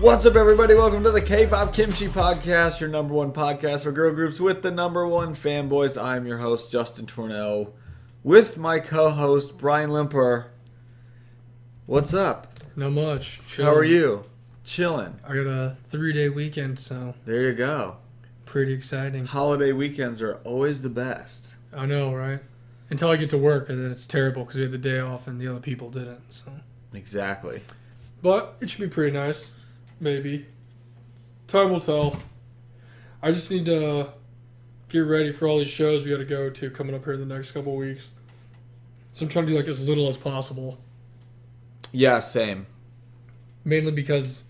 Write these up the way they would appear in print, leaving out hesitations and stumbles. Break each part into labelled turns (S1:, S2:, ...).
S1: What's up, everybody? Welcome to the Kpop Kimchi Podcast, your number one podcast for girl groups with the number one fanboys. I'm your host, Justin Tornell, with my co-host, Brian Limper. What's up?
S2: Not much.
S1: How are you? Chilling.
S2: I got a 3-day weekend, so
S1: There you go.
S2: pretty exciting.
S1: Holiday weekends are always the best.
S2: I know, right? Until I get to work, and then it's terrible because we had the day off and the other people didn't. So,
S1: Exactly.
S2: but it should be pretty nice. Maybe. Time will tell. I just need to get ready for all these shows we got to go to coming up here in the next couple of weeks. So I'm trying to do like as little as possible.
S1: Yeah, same.
S2: Mainly because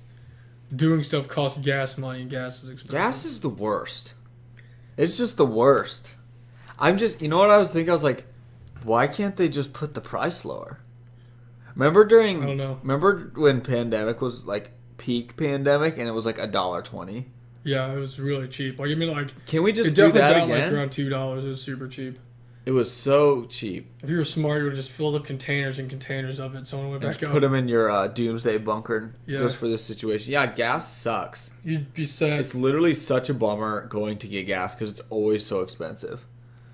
S2: doing stuff costs gas money, and gas is expensive.
S1: Gas is the worst. It's just the worst. You know what I was thinking? I was like, why can't they just put the price lower? Remember
S2: I don't know.
S1: Remember when pandemic was like peak pandemic and it was like $1.20?
S2: Yeah, it was really cheap. Like, I mean, like,
S1: Can we just
S2: it
S1: do
S2: definitely
S1: that
S2: got
S1: again?
S2: like around $2. It was super cheap.
S1: It was so cheap.
S2: If you were smart, you would have just filled up containers and containers of it. So when it went
S1: And
S2: back
S1: just
S2: up,
S1: put them in your doomsday bunker
S2: Yeah.
S1: just for this situation. Yeah, gas sucks.
S2: you'd be set.
S1: It's literally such a bummer going to get gas because it's always so expensive.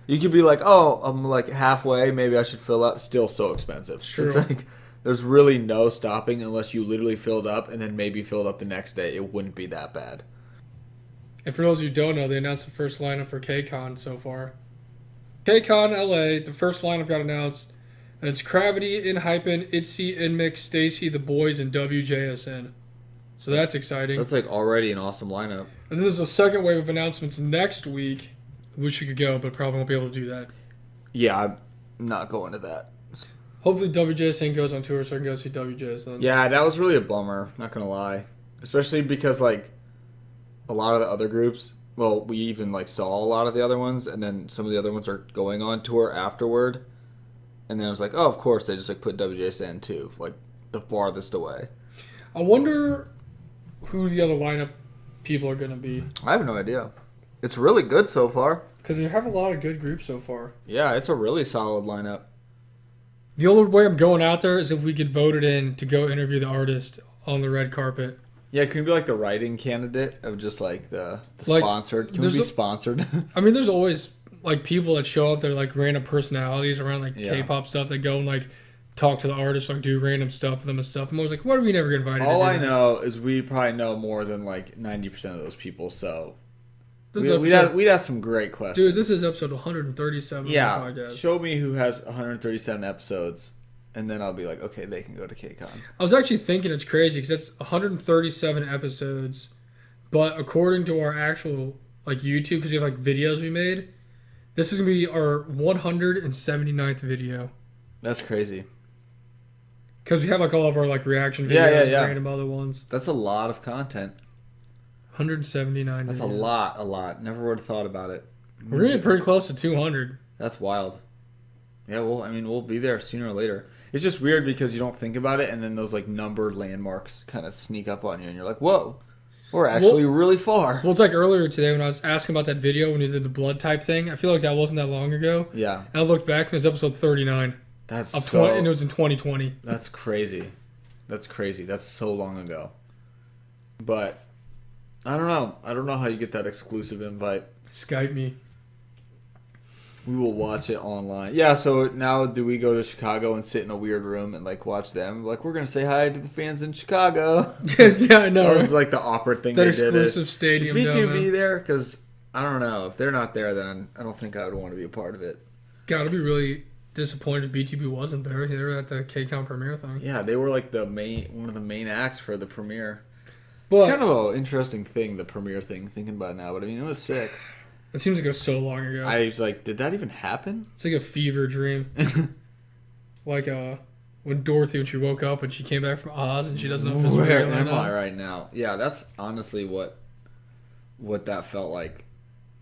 S1: You could be like, oh, I'm like halfway. Maybe I should fill up. Still so expensive.
S2: True.
S1: It's like there's really no stopping unless you literally filled up and then maybe filled up the next day. It wouldn't be that bad.
S2: And for those who don't know, they announced the first lineup for KCON so far. KCON LA, the first lineup got announced, and it's Gravity, Inhypen, ITZY, Inmix, StayC, The Boys, and WJSN. So that's exciting.
S1: That's like already an awesome lineup.
S2: And then there's a second wave of announcements next week. Wish you could go, but probably won't be able to do that.
S1: Yeah, I'm not going to that.
S2: Hopefully WJSN goes on tour so I can go see WJSN.
S1: Yeah, that was really a bummer. Not gonna lie, especially because like a lot of the other groups. Well, we even like saw a lot of the other ones, and then some of the other ones are going on tour afterward. And then I was like, oh, of course they just like put WJSN too, like the farthest away.
S2: I wonder who the other lineup people are going to be.
S1: I have no idea. It's really good so far.
S2: Because you have a lot of good groups so far.
S1: Yeah, it's a really solid lineup.
S2: The only way I'm going out there is if we get voted in to go interview the artist on the red carpet.
S1: Yeah, can we be like the writing candidate of just like the
S2: Like,
S1: sponsored? Can we be sponsored?
S2: I mean, there's always like people that show up. They're like random personalities around like
S1: Yeah.
S2: K-pop stuff that go and like talk to the artist, like do random stuff with them and stuff. I'm always like, why do we never get invited?
S1: All
S2: to do
S1: I
S2: that?
S1: know is we probably know more than like 90% of those people, so
S2: This is
S1: we'd have some great questions.
S2: Dude, this is episode 137
S1: yeah,
S2: of the podcast.
S1: show me who has 137 episodes, and then I'll be like, okay, they can go to KCON.
S2: I was actually thinking it's crazy because it's 137 episodes, but according to our actual like YouTube, because we have like videos we made, this is gonna be our 179th video.
S1: That's crazy.
S2: Because we have like all of our like reaction videos
S1: Yeah.
S2: and random other ones.
S1: That's a lot of content.
S2: 179.
S1: That's
S2: videos.
S1: a lot. Never would have thought about it.
S2: We're getting pretty close to 200.
S1: That's wild. Yeah, well, I mean, we'll be there sooner or later. It's just weird because you don't think about it, and then those like numbered landmarks kind of sneak up on you, and you're like, "Whoa, we're actually really far."
S2: Well, it's like earlier today when I was asking about that video when you did the blood type thing. I feel like that wasn't that long ago.
S1: Yeah,
S2: And I looked back and it was episode 39.
S1: that's
S2: And it was in 2020.
S1: That's crazy. That's crazy. That's so long ago. But I don't know. I don't know how you get that exclusive invite.
S2: Skype me.
S1: We will watch it online. Yeah, so now do we go to Chicago and sit in a weird room and like watch them? Like, we're going to say hi to the fans in Chicago.
S2: Yeah, I know.
S1: That was like the awkward thing
S2: That
S1: they did.
S2: exclusive stadium.
S1: Is
S2: down
S1: B2B
S2: there.
S1: there? Because I don't know. If they're not there, then I don't think I would want to be a part of it.
S2: Gotta be really disappointed if BTB wasn't there. They were at the KCON premiere thing.
S1: Yeah, they were like one of the main acts for the premiere.
S2: But
S1: It's kind of an interesting thing, the premiere thing, thinking about it now. But I mean, it was sick.
S2: it seems like it was so long ago.
S1: I was like, did that even happen?
S2: It's like a fever dream. Like when Dorothy, when she woke up and she came back from Oz and she doesn't know if it's
S1: Where
S2: real or
S1: am
S2: not.
S1: I right now? Yeah, that's honestly what that felt like.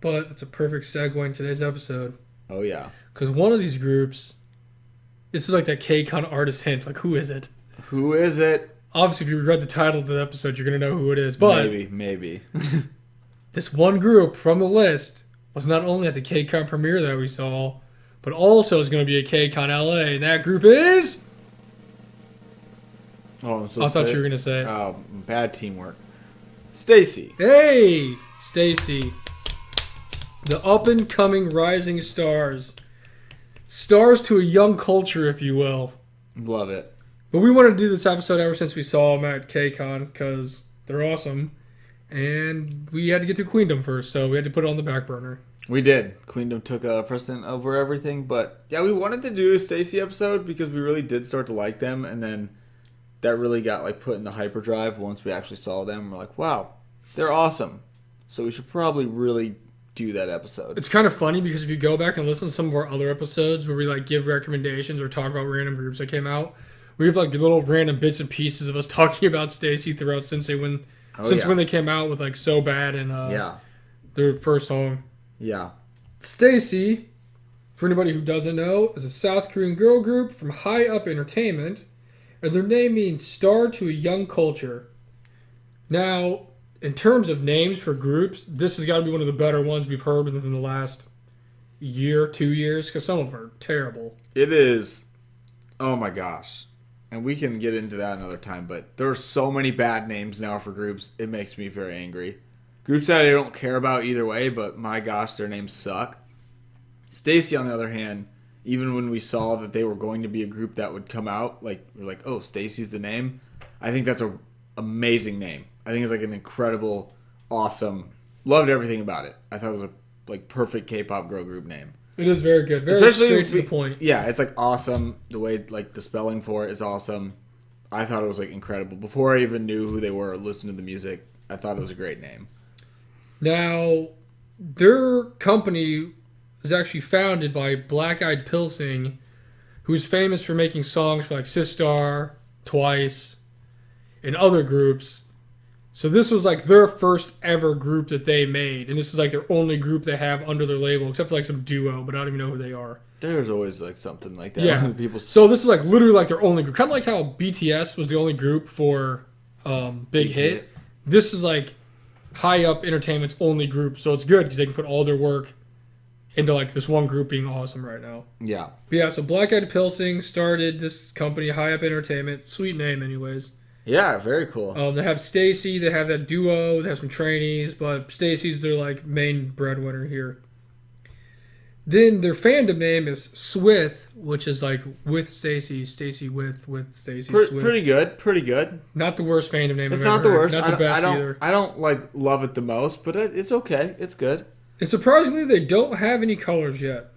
S2: But it's a perfect segue in today's episode.
S1: Oh, yeah.
S2: Because one of these groups, this is like that KCON artist hint. Like, who is it?
S1: Who is it?
S2: Obviously, if you read the title of the episode, you're going to know who it is. But
S1: Maybe.
S2: this one group from the list was not only at the KCON premiere that we saw, but also is going to be at KCON LA. And that group is
S1: Oh, I'm so
S2: I thought
S1: sick.
S2: you were going to say.
S1: Bad teamwork. StayC.
S2: Hey, StayC. The up-and-coming rising stars. Stars to a young culture, if you will.
S1: Love it.
S2: But we wanted to do this episode ever since we saw them at KCON because they're awesome. And we had to get to Queendom first, so we had to put it on the back burner.
S1: We did. Queendom took a precedent over everything. But, yeah, we wanted to do a StayC episode because we really did start to like them. And then that really got, like, put in the hyperdrive once we actually saw them. We're like, wow, they're awesome. So we should probably really do that episode.
S2: It's kind of funny because if you go back and listen to some of our other episodes where we like give recommendations or talk about random groups that came out, we have like little random bits and pieces of us talking about StayC throughout since when they came out with like So Bad and their first song.
S1: Yeah.
S2: StayC, for anybody who doesn't know, is a South Korean girl group from High Up Entertainment, and their name means star to a young culture. Now, in terms of names for groups, this has got to be one of the better ones we've heard within the last year, 2 years, because some of them are terrible.
S1: It is. Oh my gosh. And we can get into that another time, but there are so many bad names now for groups, it makes me very angry. Groups that I don't care about either way, but my gosh, their names suck. StayC, on the other hand, even when we saw that they were going to be a group that would come out, like we're like, oh, StayC's the name. I think that's an amazing name. I think it's like an incredible, awesome. Loved everything about it. I thought it was a like perfect K-pop girl group name.
S2: It is very good, very straight to the point.
S1: Yeah, it's like awesome. The way like the spelling for it is awesome. I thought it was like incredible. Before I even knew who they were or listened to the music, I thought it was a great name.
S2: Now, their company was actually founded by Black Eyed Pilsing, who's famous for making songs for like Sistar, Twice, and other groups. So this was like their first ever group that they made, and this is like their only group they have under their label, except for like some duo, but I don't even know who they are.
S1: There's always like something like that.
S2: Yeah.
S1: People.
S2: So this is like literally like their only group, kind of like how BTS was the only group for Big Hit. This is like High Up Entertainment's only group, so it's good because they can put all their work into like this one group being awesome right now.
S1: Yeah.
S2: But yeah, so Black Eyed Pilsing started this company, High Up Entertainment. Sweet name, anyways.
S1: Yeah, very cool.
S2: They have StayC, they have that duo, they have some trainees, but StayC's their like main breadwinner here. Then their fandom name is Swith, which is like with StayC with StayC. Swith.
S1: Pretty good.
S2: Not the worst fandom name.
S1: It's
S2: I've
S1: not
S2: ever
S1: the
S2: heard.
S1: worst.
S2: Not the best either.
S1: I don't like love it the most, but it's okay. It's good.
S2: And surprisingly, they don't have any colors yet.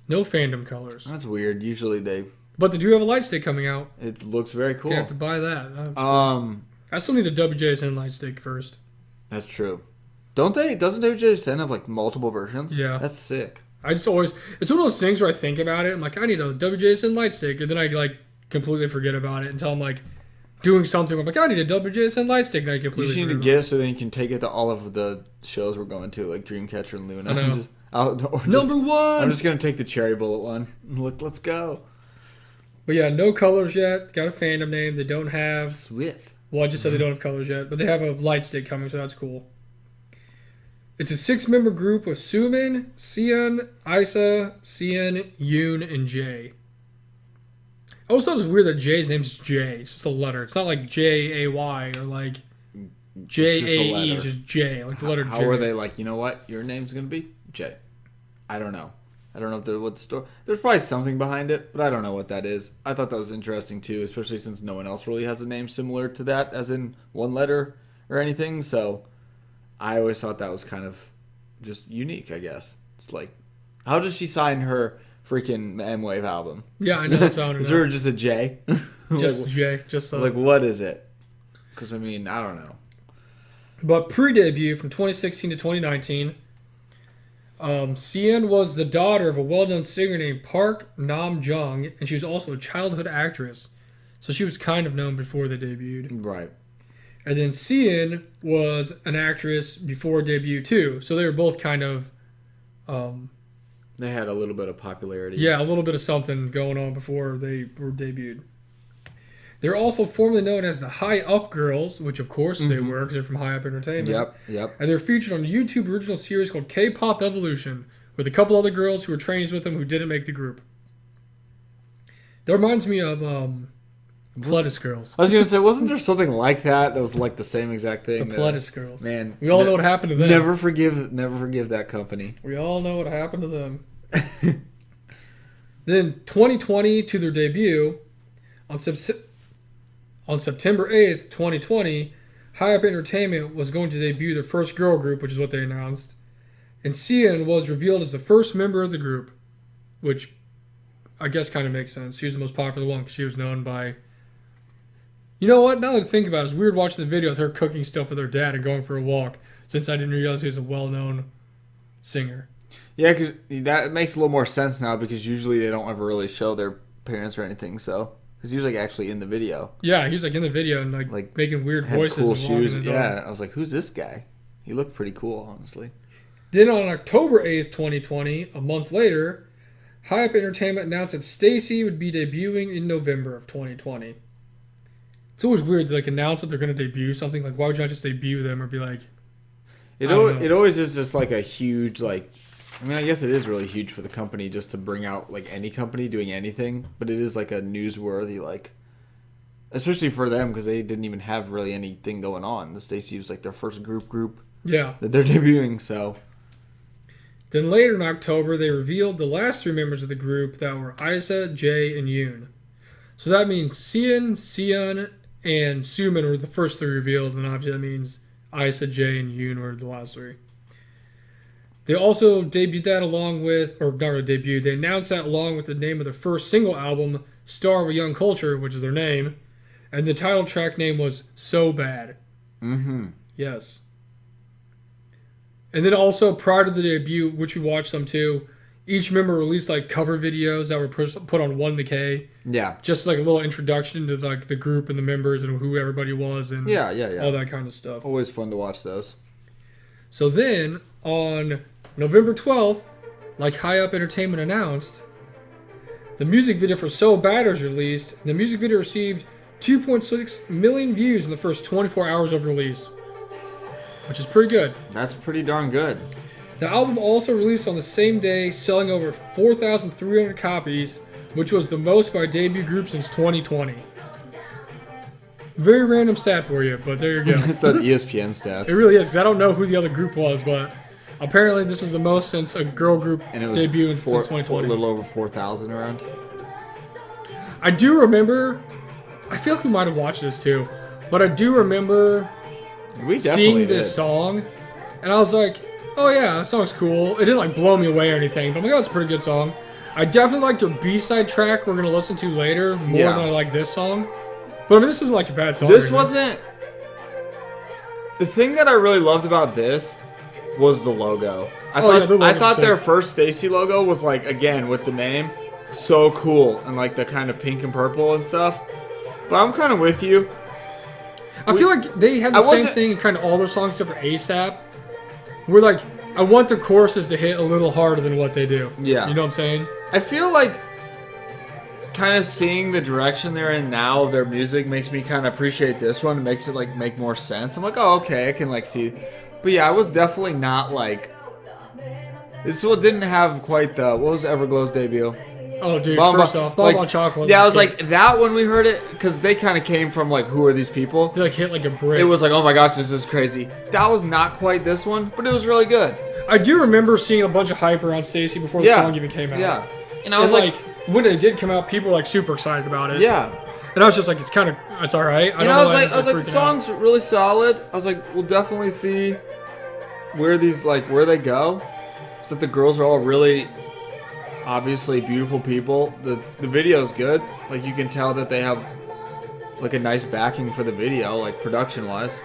S2: No fandom colors.
S1: That's weird. Usually they.
S2: But they do have a light stick coming out.
S1: It looks very cool.
S2: You have to buy that. That's cool. I still need a WJSN light stick first.
S1: That's true. Don't they? Doesn't WJSN have like multiple versions?
S2: Yeah.
S1: That's sick.
S2: I just always... It's one of those things where I think about it. I'm like, I need a WJSN light stick. And then I like completely forget about it until I'm like doing something. I'm like, I need a WJSN light stick. And I completely
S1: You just need to get it so then you can take it to all of the shows we're going to, like Dreamcatcher and Luna.
S2: I know.
S1: Number
S2: one!
S1: I'm just going to take the cherry bullet one. Look, let's go.
S2: But yeah, no colors yet. Got a fandom name. They don't have...
S1: Swith.
S2: Well, I just said they don't have colors yet. But they have a light stick coming, so that's cool. It's a 6-member group with Sumin, Sian, Isa, Sian, Yoon, and Jay. I always thought it was weird that Jay's name's Jay. It's just a letter. It's not like J-A-Y or like J-A-E. It's just J, like the letter J.
S1: How are they like, you know what? Your name's going to be Jay. I don't know. I don't know if there's what the story. There's probably something behind it, but I don't know what that is. I thought that was interesting too, especially since no one else really has a name similar to that, as in one letter or anything. So I always thought that was kind of just unique, I guess. It's like, how does she sign her freaking M-Wave album?
S2: Yeah, I know. That's how I
S1: Is there just a J?
S2: Just J. Just
S1: like, what is it? Because, I mean, I don't know.
S2: But pre-debut from 2016 to 2019, Sian was the daughter of a well-known singer named Park Nam-jung, and she was also a childhood actress. So she was kind of known before they debuted.
S1: Right.
S2: And then Sian was an actress before debut too. So they were both kind of...
S1: they had a little bit of popularity.
S2: Yeah, a little bit of something going on before they were debuted. They're also formerly known as the High Up Girls, which of course they were because they're from High Up Entertainment.
S1: Yep.
S2: And they're featured on a YouTube original series called K-Pop Evolution with a couple other girls who were trainees with them who didn't make the group. That reminds me of Pledis Girls.
S1: I was gonna say, wasn't there something like that was like the same exact thing?
S2: The Pledis Girls.
S1: Man,
S2: we all know what happened to them.
S1: Never forgive that company.
S2: We all know what happened to them. Then 2020 to their debut on September 8th, 2020, High Up Entertainment was going to debut their first girl group, which is what they announced. And Sian was revealed as the first member of the group, which I guess kind of makes sense. She was the most popular one because she was known by... You know what? Now that I think about it, it's weird watching the video with her cooking stuff with her dad and going for a walk, since I didn't realize he was a well-known singer.
S1: Yeah, because that makes a little more sense now, because usually they don't ever really show their parents or anything, so... Because he was like actually in the video.
S2: Yeah, he was like in the video and like making weird voices.
S1: Cool
S2: and
S1: shoes. Yeah, I was like, who's this guy? He looked pretty cool, honestly.
S2: Then on October 8th, 2020, a month later, High Up Entertainment announced that StayC would be debuting in November of 2020. It's always weird to like announce that they're going to debut something. Like, why would you not just debut them or be like...
S1: It always is just like a huge like... I mean, I guess it is really huge for the company just to bring out, like, any company doing anything. But it is, like, a newsworthy, like... Especially for them, because they didn't even have really anything going on. The StayC was, like, their first group
S2: yeah.
S1: that they're debuting, so...
S2: Then later in October, they revealed the last three members of the group that were Isa, Jae, and Yoon. So that means Sian, Seon, and Sumin were the first three revealed, and obviously that means Isa, Jae, and Yoon were the last three. They also debuted that along with, or not really debuted, they announced that along with the name of their first single album, Star of a Young Culture, which is their name, and the title track name was So Bad.
S1: Mm-hmm.
S2: Yes. And then also, prior to the debut, which we watched them too, each member released like cover videos that were put on 1TheK.
S1: Yeah.
S2: Just like a little introduction to like the group and the members and who everybody was and
S1: yeah.
S2: all that kind of stuff.
S1: Always fun to watch those.
S2: So then, on November 12th, like High Up Entertainment announced, the music video for So Bad was released. The music video received 2.6 million views in the first 24 hours of release, which is pretty good.
S1: That's pretty darn good.
S2: The album also released on the same day, selling over 4,300 copies, which was the most by a debut group since 2020. Very random stat for you, but there you go.
S1: It's an ESPN stats.
S2: It really is, because I don't know who the other group was, but apparently this is the most since a girl group debuted since 2020.
S1: A little over 4,000 around.
S2: I do remember, I feel like we might have watched this too, but I do remember seeing this song, and I was like, oh yeah, that song's cool. It didn't like blow me away or anything, but I'm like, oh, it's a pretty good song. I definitely liked their B-side track we're going to listen to later more than I like this song. But I mean, this isn't like a bad song.
S1: This wasn't... The thing that I really loved about this was the logo. I thought their first StayC logo was like, again, with the name, so cool. And like the kind of pink and purple and stuff. But I'm kind of with you.
S2: I feel like they have the same thing in kind of all their songs except for ASAP. We're like, I want the choruses to hit a little harder than what they do.
S1: Yeah.
S2: You know what I'm saying?
S1: I feel like kind of seeing the direction they're in now of their music makes me kind of appreciate this one. It makes it like make more sense. I'm like, oh, okay, I can like see. But yeah, I was definitely not like. This one didn't have quite the. What was Everglow's debut?
S2: Oh, dude, first off, Bomb Chocolate.
S1: Yeah, I was like, that when we heard it, because they kind of came from like, who are these people?
S2: They like hit like a brick.
S1: It was like, oh my gosh, this is crazy. That was not quite this one, but it was really good.
S2: I do remember seeing a bunch of hype around StayC before the song even came out.
S1: Yeah. And I was like,
S2: when it did come out, people were like super excited about it.
S1: Yeah.
S2: And I was just like, it's all right.
S1: And I was like, the song's really solid. I was like, we'll definitely see where they go. It's that the girls are all really obviously beautiful people. The video's good. Like, you can tell that they have like a nice backing for the video, like production wise.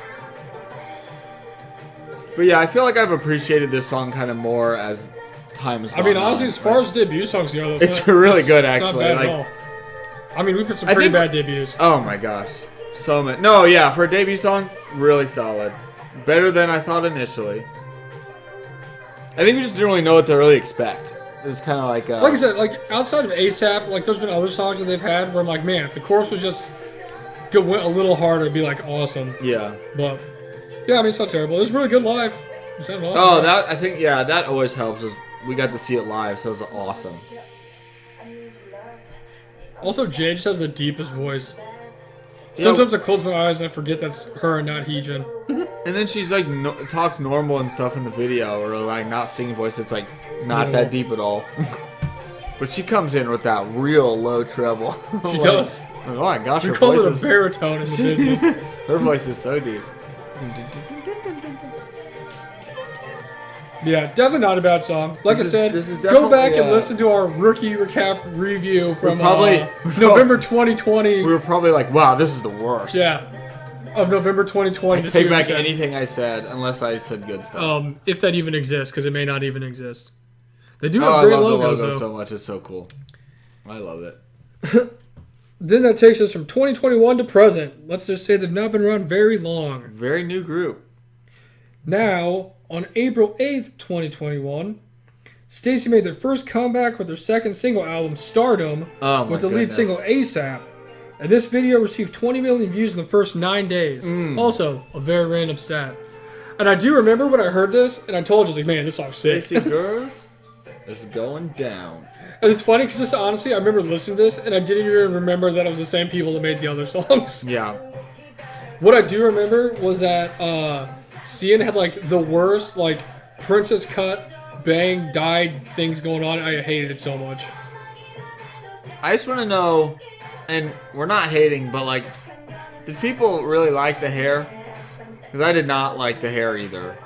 S1: But yeah, I feel like I've appreciated this song kind of more as time has gone on.
S2: Honestly, as far as debut songs go,
S1: it's really good actually.
S2: Not bad at all. I mean, we've had some pretty bad debuts.
S1: Oh my gosh. So many. No, yeah, for a debut song, really solid. Better than I thought initially. I think we just didn't really know what to really expect. It was kind of like...
S2: like I said, like, outside of ASAP, like, there's been other songs that they've had where I'm like, man, if the chorus was just... went a little harder, it'd be, like, awesome.
S1: Yeah.
S2: But, yeah, I mean, it's not terrible. It was really good live. It sounded awesome.
S1: Oh, that, I think, yeah, that always helps. Is we got to see it live, so it was awesome.
S2: Also, Jay just has the deepest voice. Sometimes I close my eyes and I forget that's her and not Heejin.
S1: And then she's like talks normal and stuff in the video, or like not singing voice. It's like not that deep at all. But she comes in with that real low treble.
S2: She does.
S1: Oh my gosh,
S2: We
S1: her
S2: call
S1: voice
S2: it a
S1: is
S2: baritone in the business.
S1: her voice is so deep.
S2: Yeah, definitely not a bad song. Like
S1: This
S2: I said,
S1: is
S2: go back
S1: definitely,
S2: and listen to our rookie recap review from
S1: probably-
S2: November 2020.
S1: We were probably like, wow, this is the worst.
S2: Yeah, of November 2020.
S1: I
S2: to see
S1: take
S2: what
S1: back
S2: we said.
S1: anything I said, unless I said good stuff.
S2: If that even exists, because it may not even exist. They do
S1: Oh,
S2: have
S1: I
S2: great
S1: love the
S2: logos,
S1: logo
S2: though.
S1: so much. It's so cool. I love it.
S2: Then that takes us from 2021 to present. Let's just say they've not been around very long.
S1: Very new group.
S2: Now, on April 8th, 2021, StayC made their first comeback with their second single album, Stardom,
S1: Oh my
S2: with the lead
S1: goodness.
S2: single ASAP. And this video received 20 million views in the first 9 days. Also, a very random stat. And I do remember when I heard this, and I told you, I was like, man, this song's sick.
S1: StayC Girls is going down.
S2: And it's funny because this, honestly, I remember listening to this, and I didn't even remember that it was the same people that made the other songs.
S1: Yeah.
S2: What I do remember was that Cian had like the worst like princess cut, bang, dyed things going on. I hated it so much.
S1: I just want to know, and we're not hating, but like, did people really like the hair? Because I did not like the hair either.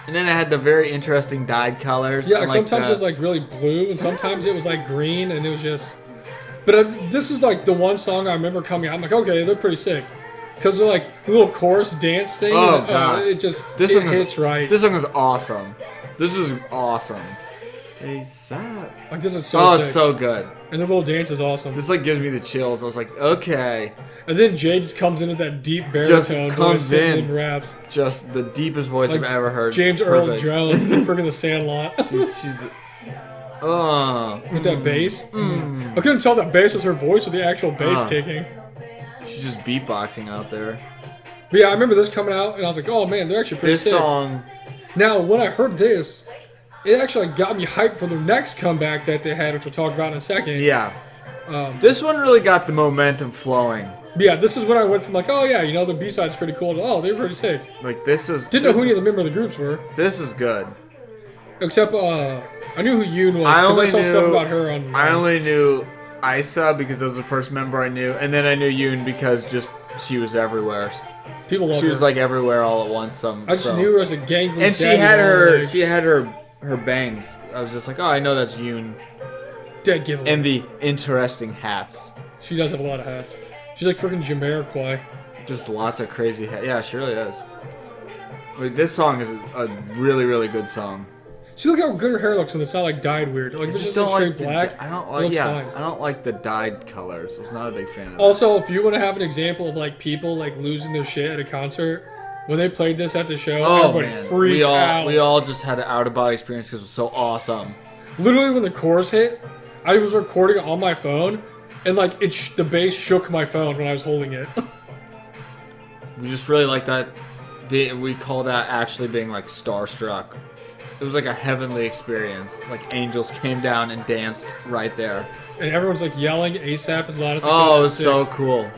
S1: And then it had the very interesting dyed colors.
S2: Yeah,
S1: and,
S2: like sometimes it was like really blue, and sometimes it was like green, and it was just. But this is like the one song I remember coming out. I'm like, okay, they're pretty sick. Because they're like little chorus dance thing.
S1: Oh,
S2: and,
S1: gosh.
S2: It just
S1: This
S2: it
S1: song is-
S2: hits right.
S1: This song is awesome. This is awesome. ASAP.
S2: Like this is so
S1: Oh,
S2: sick.
S1: it's so good.
S2: And the little dance is awesome.
S1: This like gives me the chills. I was like, okay,
S2: And then Jay just comes into that deep
S1: Just
S2: baritone
S1: comes
S2: voice and
S1: in.
S2: raps.
S1: just the deepest voice
S2: Like
S1: I've ever heard. It's
S2: James Earl
S1: perfect.
S2: Jones, the freaking The Sandlot.
S1: She's
S2: With that bass. I couldn't tell that bass was her voice or the actual bass kicking.
S1: she's just beatboxing out there.
S2: But yeah, I remember this coming out, and I was like, oh man, they're actually pretty
S1: This
S2: sick.
S1: song,
S2: Now, when I heard this, it actually got me hyped for the next comeback that they had, which we'll talk about in a second.
S1: yeah. This one really got the momentum flowing.
S2: But yeah, this is when I went from like, oh yeah, you know, the B-side's pretty cool, to, oh, they're pretty sick.
S1: Like this is.
S2: Didn't know
S1: this
S2: who any of
S1: is-
S2: the members of the groups were.
S1: This is good.
S2: Except, I knew who Yoon was,
S1: I
S2: because I
S1: only
S2: saw stuff
S1: knew-
S2: about her on...
S1: I only knew Isa because that was the first member I knew, and then I knew Yoon because just she was everywhere.
S2: People love
S1: She
S2: her.
S1: was like everywhere all at once.
S2: I just knew her as a gangly
S1: and she
S2: daddy
S1: had
S2: long
S1: her.
S2: legs.
S1: She had her bangs. I was just like, oh, I know that's Yoon.
S2: Dead giveaway.
S1: And the interesting hats.
S2: She does have a lot of hats. She's like freaking Jamiroquai.
S1: Just lots of crazy hats. Yeah, she really is. Like, this song is a really, really good song.
S2: See, look how good her hair looks when it's not like dyed weird. Like,
S1: I
S2: if it's
S1: just
S2: just
S1: don't
S2: straight
S1: like.
S2: black.
S1: I don't
S2: it
S1: like.
S2: looks
S1: Yeah,
S2: fine.
S1: I don't like the dyed colors. I was not a big fan of.
S2: Also, if you want to have an example of like people like losing their shit at a concert, when they played this at the show,
S1: Oh
S2: everybody
S1: man,
S2: freaked out.
S1: we all just had an out of body experience because it was so awesome.
S2: Literally, when the chorus hit, I was recording it on my phone, and like the bass shook my phone when I was holding it.
S1: We just really like that. We call that actually being like starstruck. It was like a heavenly experience. Like angels came down and danced right there.
S2: And everyone's like yelling ASAP as loud as they
S1: Oh,
S2: could.
S1: it was so cool.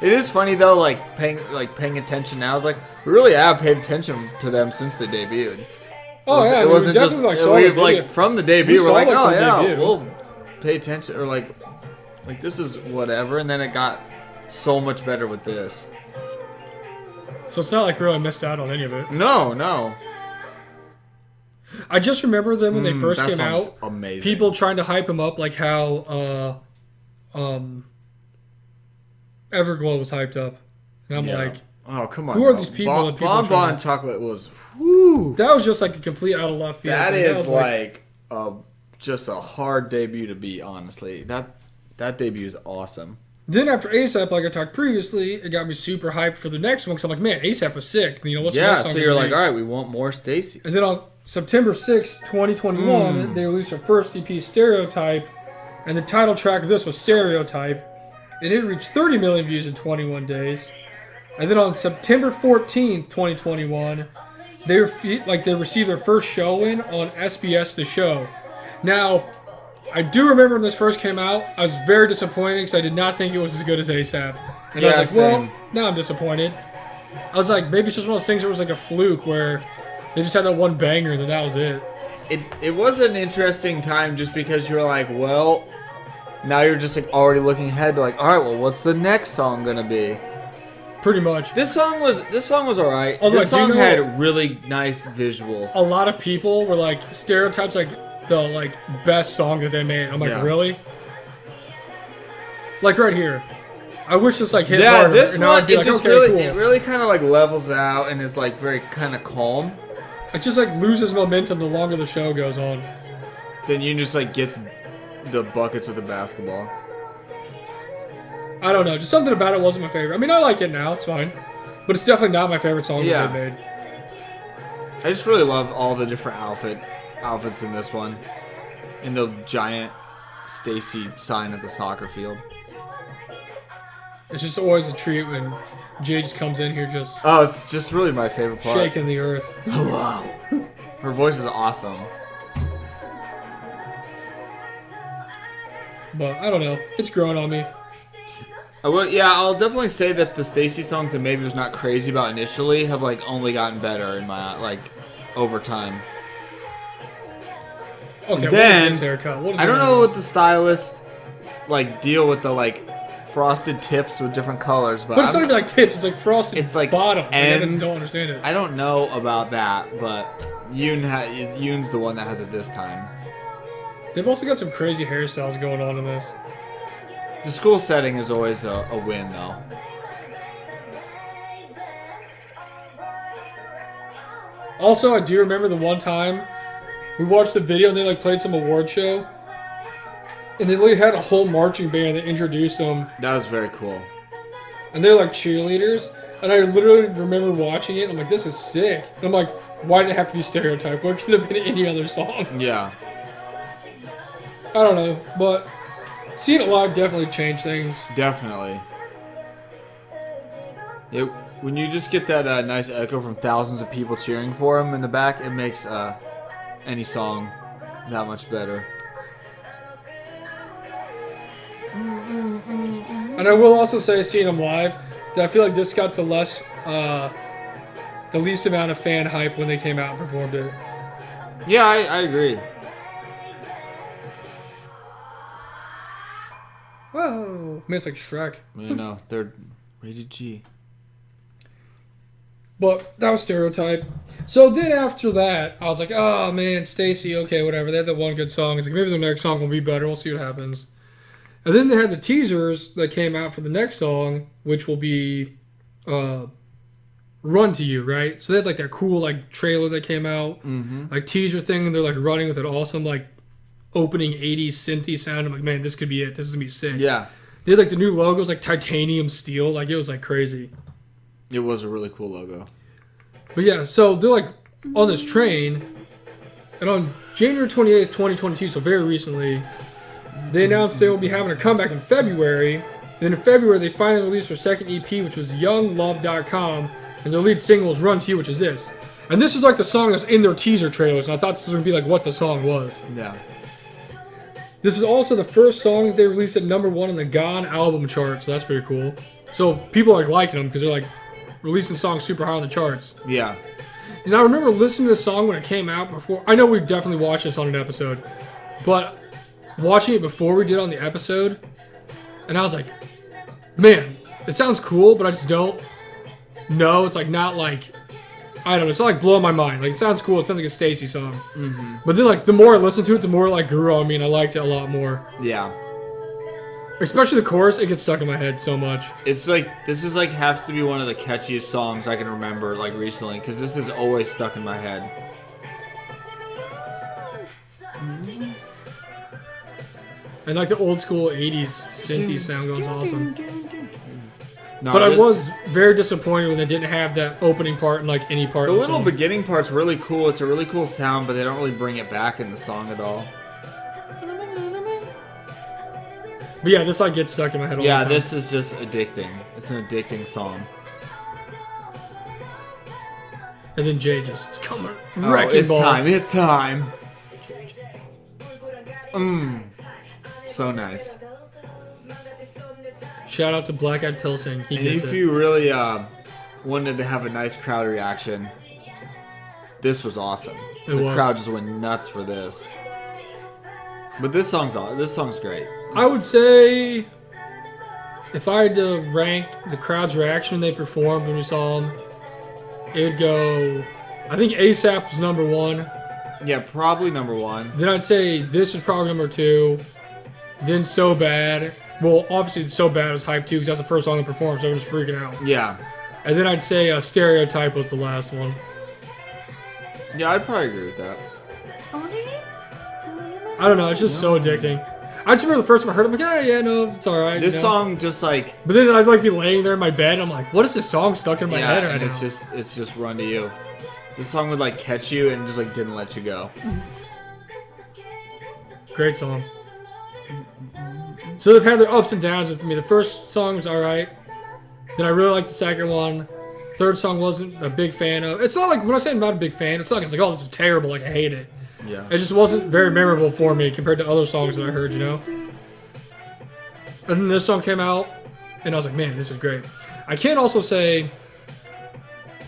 S1: It is funny though, like paying attention now. It's like we really have paid attention to them since they debuted.
S2: Oh yeah,
S1: it
S2: we
S1: wasn't just
S2: definitely like saw
S1: we
S2: the
S1: have, like
S2: video.
S1: from the
S2: We
S1: debut. We're
S2: saw,
S1: like,
S2: like,
S1: oh
S2: the
S1: yeah,
S2: debut.
S1: we'll pay attention, or like this is whatever, and then it got so much better with this.
S2: So it's not like really missed out on any of it.
S1: No.
S2: I just remember them when they first
S1: that
S2: came
S1: song's
S2: out.
S1: amazing.
S2: People trying to hype him up like how Everglow was hyped up. And I'm
S1: Yeah.
S2: like,
S1: oh come on,
S2: who are
S1: bro.
S2: these people that people are
S1: Bon
S2: trying
S1: Bon
S2: to-
S1: Chocolate was whoo.
S2: that was just like a complete out of left field.
S1: That
S2: Because
S1: is
S2: was
S1: just a hard debut to beat. Honestly, that debut is awesome.
S2: Then after ASAP, like I talked previously, it got me super hyped for the next one because I'm like, man, ASAP was sick. You know, what's the
S1: Yeah,
S2: next song
S1: so you're
S2: gonna
S1: like,
S2: be?
S1: all right, we want more StayC.
S2: And then on September 6th, 2021, they released their first EP, Stereotype, and the title track of this was Stereotype, and it reached 30 million views in 21 days. And then on September 14th, 2021, they received their first show-in on SBS The Show. Now, I do remember when this first came out, I was very disappointed because I did not think it was as good as ASAP. And I was like, well, now I'm disappointed. I was like, maybe it's just one of those things where it was like a fluke where they just had that one banger and then that was it.
S1: It was an interesting time just because you were like, well, now you're just like already looking ahead to like, all right, well, what's the next song gonna be?
S2: Pretty much.
S1: This song was alright.
S2: Although,
S1: this song had really nice visuals.
S2: A lot of people were like, Stereotype's like the like best song that they made. I'm like, really? Like right here. I wish this like hit harder.
S1: This one it
S2: like,
S1: just it really kind of like levels out and is like very kind of calm.
S2: It just like loses momentum the longer the show goes on.
S1: Then you just like get the buckets with the basketball.
S2: I don't know. Just something about it wasn't my favorite. I mean, I like it now. It's fine. But it's definitely not my favorite song that they made.
S1: I just really love all the different outfits in this one. And the giant StayC sign at the soccer field.
S2: It's just always a treat when Jay just comes in here just...
S1: Oh, it's just really my favorite part.
S2: Shaking the earth.
S1: Hello. Her voice is awesome.
S2: But, I don't know. It's growing on me.
S1: I'll definitely say that the StayC songs that maybe was not crazy about initially have like only gotten better in my like over time.
S2: Okay,
S1: then
S2: what is this haircut?
S1: I don't know what the stylist like deal with the like frosted tips with different colors, but
S2: it's not even like tips. It's like frosted.
S1: It's like
S2: bottoms.
S1: ends.
S2: I just don't understand it.
S1: I don't know about that, but Yoon's the one that has it this time.
S2: They've also got some crazy hairstyles going on in this.
S1: The school setting is always a win, though.
S2: Also, I do remember the one time we watched the video and they like played some award show, and they literally had a whole marching band that introduced them.
S1: That was very cool.
S2: And they're like cheerleaders, and I literally remember watching it. And I'm like, this is sick. And I'm like, why did it have to be Stereotype? What could have been any other song?
S1: Yeah.
S2: I don't know, but seeing it live definitely changed things.
S1: Definitely. When you just get that nice echo from thousands of people cheering for him in the back, it makes any song that much better.
S2: And I will also say, seeing him live, that I feel like this got the least amount of fan hype when they came out and performed it.
S1: Yeah, I agree.
S2: Whoa! I mean, it's like Shrek.
S1: You know, they're rated G.
S2: But that was Stereotype. So then after that, I was like, oh man, StayC, okay, whatever. They had that one good song. It's like, maybe the next song will be better. We'll see what happens. And then they had the teasers that came out for the next song, which will be Run to You, right? So they had like that cool like trailer that came out, like teaser thing, and they're like running with an awesome like opening 80s synthy sound. I'm like, man, this could be it. This is gonna be sick.
S1: Yeah.
S2: They had like the new logos, like titanium steel. Like it was like crazy.
S1: It was a really cool logo.
S2: But yeah, so they're like on this train, and on January 28th, 2022, so very recently, they announced they will be having a comeback in February. And then in February, they finally released their second EP, which was YoungLove.com, and their lead single was Run to You, which is this. And this is like the song that's in their teaser trailers, and I thought this was going to be like what the song was.
S1: Yeah.
S2: This is also the first song that they released at #1 on the Gone album chart, so that's pretty cool. So people are like liking them because they're like releasing songs super high on the charts.
S1: Yeah.
S2: And I remember listening to this song when it came out before. I know we definitely watched this on an episode, but watching it before we did on the episode, and I was like, man, it sounds cool, but I just don't know. It's like not like, I don't know, it's not like blowing my mind. Like it sounds cool, it sounds like a StayC song. But then like the more I listened to it, the more it like grew on me, and I liked it a lot more.
S1: Yeah.
S2: Especially the chorus, it gets stuck in my head so much.
S1: It's like, this is like, has to be one of the catchiest songs I can remember like recently, because this is always stuck in my head.
S2: And like the old school 80s synthy sound goes awesome.
S1: No,
S2: But I was very disappointed when they didn't have that opening part and like any part
S1: the
S2: of the
S1: little
S2: song.
S1: beginning part's really cool. It's a really cool sound, but they don't really bring it back in the song at all.
S2: But yeah, this like gets stuck in my head all the time.
S1: This is just addicting. It's an addicting song.
S2: And then Jay just is coming.
S1: It's time. It's time. So nice.
S2: Shout out to Black Eyed Pilsing. He
S1: And
S2: gets
S1: if
S2: it.
S1: you really wanted to have a nice crowd reaction, this was awesome. The crowd just went nuts for this. But this song's great.
S2: I would say, if I had to rank the crowd's reaction when they performed when we saw them, it would go. I think ASAP was number 1.
S1: Yeah, probably number 1.
S2: Then I'd say this is probably number 2. Then So Bad. Well, obviously So Bad was hype too because that's the first song they performed, so everyone's freaking out.
S1: Yeah.
S2: And then I'd say Stereotype was the last one.
S1: Yeah, I'd probably agree with that.
S2: I don't know, it's just so addicting. I just remember the first time I heard it, I'm like, yeah, no, it's alright.
S1: This song just like...
S2: But then I'd like be laying there in my bed, and I'm like, what is this song stuck in my head right
S1: and
S2: now?
S1: it's just Run to You. This song would like catch you and just like didn't let you go.
S2: Great song. So they've had their ups and downs with me. The first song was alright. Then I really liked the second one. Third song wasn't a big fan of. It's not like, when I say I'm not a big fan, it's not like it's like, oh, this is terrible, like I hate it.
S1: Yeah.
S2: It just wasn't very memorable for me compared to other songs that I heard, you know? And then this song came out, and I was like, man, this is great. I can also say,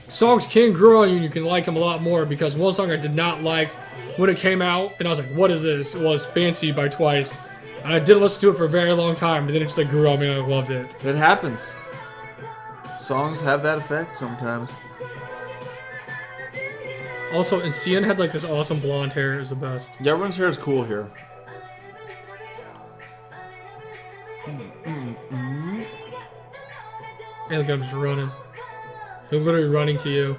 S2: songs can grow on you, and you can like them a lot more, because one song I did not like when it came out, and I was like, what is this? It was Fancy by Twice. And I didn't listen to it for a very long time, but then it just like grew on me, and I loved it.
S1: It happens. Songs have that effect sometimes.
S2: Also, and Cian had like this awesome blonde hair. It was the best.
S1: Yeah, everyone's hair is cool here.
S2: And look, I'm just running. They're literally running to you.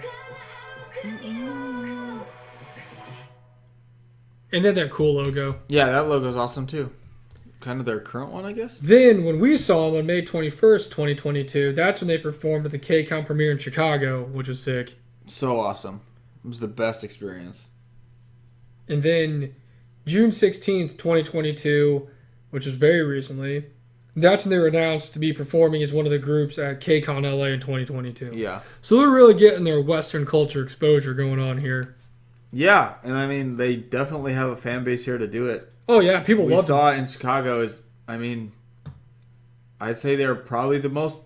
S2: And then that cool logo.
S1: Yeah, that logo's awesome too. Kind of their current one, I guess.
S2: Then, when we saw them on May 21st, 2022, that's when they performed at the KCON premiere in Chicago, which was sick.
S1: So awesome. It was the best experience.
S2: And then, June 16th, 2022, which is very recently, that's when they were announced to be performing as one of the groups at KCON LA in 2022.
S1: Yeah.
S2: So they're really getting their Western culture exposure going on here.
S1: Yeah, and I mean, they definitely have a fan base here to do it.
S2: Oh, yeah, people love them.
S1: We saw it in Chicago. I'd say they're probably the most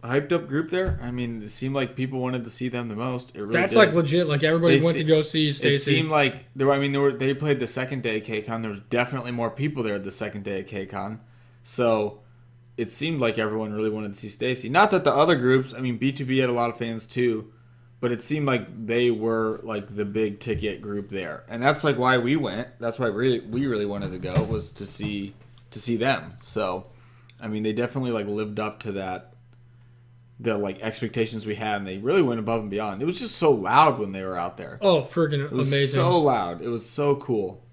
S1: hyped up group there. I mean, it seemed like people wanted to see them the most. It really
S2: That's
S1: did.
S2: like legit. Like everybody went to go see StayC.
S1: It seemed like they played the second day at KCON. There was definitely more people there the second day at KCON. So it seemed like everyone really wanted to see StayC. Not that the other groups, I mean, B2B had a lot of fans too, but it seemed like they were like the big ticket group there, and that's like why we went. That's why we really wanted to go, was to see them. So, I mean, they definitely like lived up to the like expectations we had, and they really went above and beyond. It was just so loud when they were out there.
S2: Oh, freaking
S1: It was
S2: amazing.
S1: so loud. It was so cool.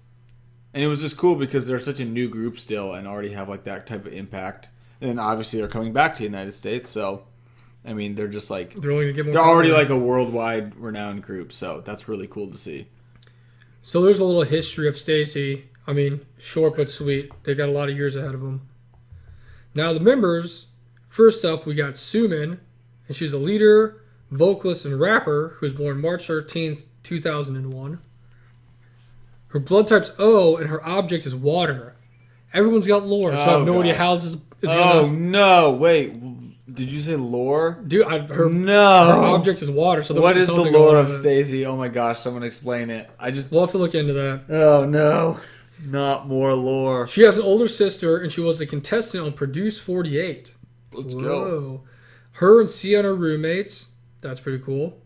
S1: And it was just cool because they're such a new group still and already have like that type of impact. And obviously they're coming back to the United States, so I mean, they're just like
S2: They're only gonna get more
S1: they're already
S2: popular.
S1: like a worldwide renowned group, so that's really cool to see.
S2: So there's a little history of StayC. I mean, short but sweet. They got a lot of years ahead of them. Now the members, first up we got Sumin, and she's a leader, vocalist, and rapper who was born March 13th, 2001. Her blood type's O, and her object is water. Everyone's got lore, so I have no idea how this is
S1: Oh
S2: gonna...
S1: no! Wait, did you say lore?
S2: Dude, her
S1: No.
S2: object is water. So
S1: What is the
S2: something
S1: lore
S2: going
S1: of
S2: on.
S1: StayC? Oh my gosh! Someone explain it.
S2: We'll have to look into that.
S1: Oh no! Not more lore.
S2: She has an older sister, and she was a contestant on Produce 48.
S1: Let's
S2: Whoa.
S1: go.
S2: Her and Cian are roommates. That's pretty cool.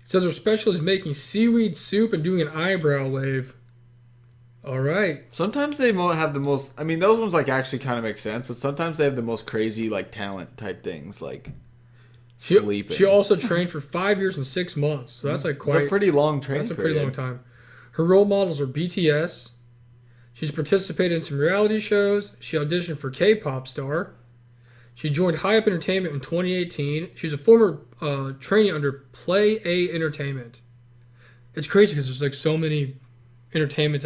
S2: It says her specialty is making seaweed soup and doing an eyebrow wave. All right.
S1: Sometimes they have the most. I mean, those ones like actually kind of make sense, but sometimes they have the most crazy like talent type things, like sleeping.
S2: She also trained for 5 years and 6 months, so that's like
S1: It's
S2: quite.
S1: a pretty long training.
S2: That's a pretty
S1: period.
S2: long time. Her role models are BTS. She's participated in some reality shows. She auditioned for K-Pop Star. She joined High Up Entertainment in 2018. She's a former trainee under Play A Entertainment. It's crazy because there's like so many entertainment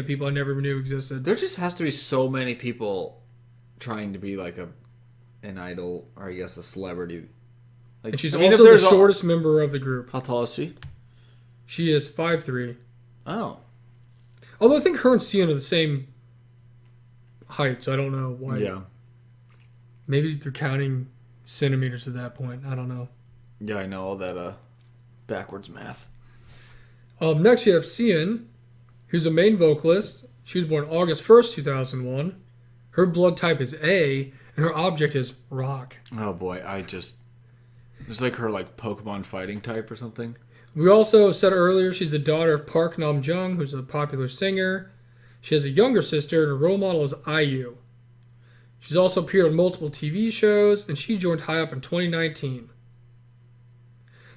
S2: people I never knew existed.
S1: There just has to be so many people trying to be like an idol, or I guess a celebrity. Like,
S2: And she's
S1: I mean,
S2: also
S1: if
S2: the
S1: there's
S2: shortest member of the group.
S1: How tall is she?
S2: She is 5'3".
S1: Oh,
S2: Although I think her and Cian are the same height, so I don't know why.
S1: yeah.
S2: Maybe they're counting centimeters at that point. I don't know.
S1: Yeah, I know all that backwards math.
S2: Next, we have Cian, who's a main vocalist. She was born August 1st, 2001. Her blood type is A, and her object is rock.
S1: Oh boy, it's like her like Pokemon fighting type or something.
S2: We also said earlier she's the daughter of Park Nam-jung, who's a popular singer. She has a younger sister, and her role model is IU. She's also appeared on multiple TV shows, and she joined HYBE in 2019.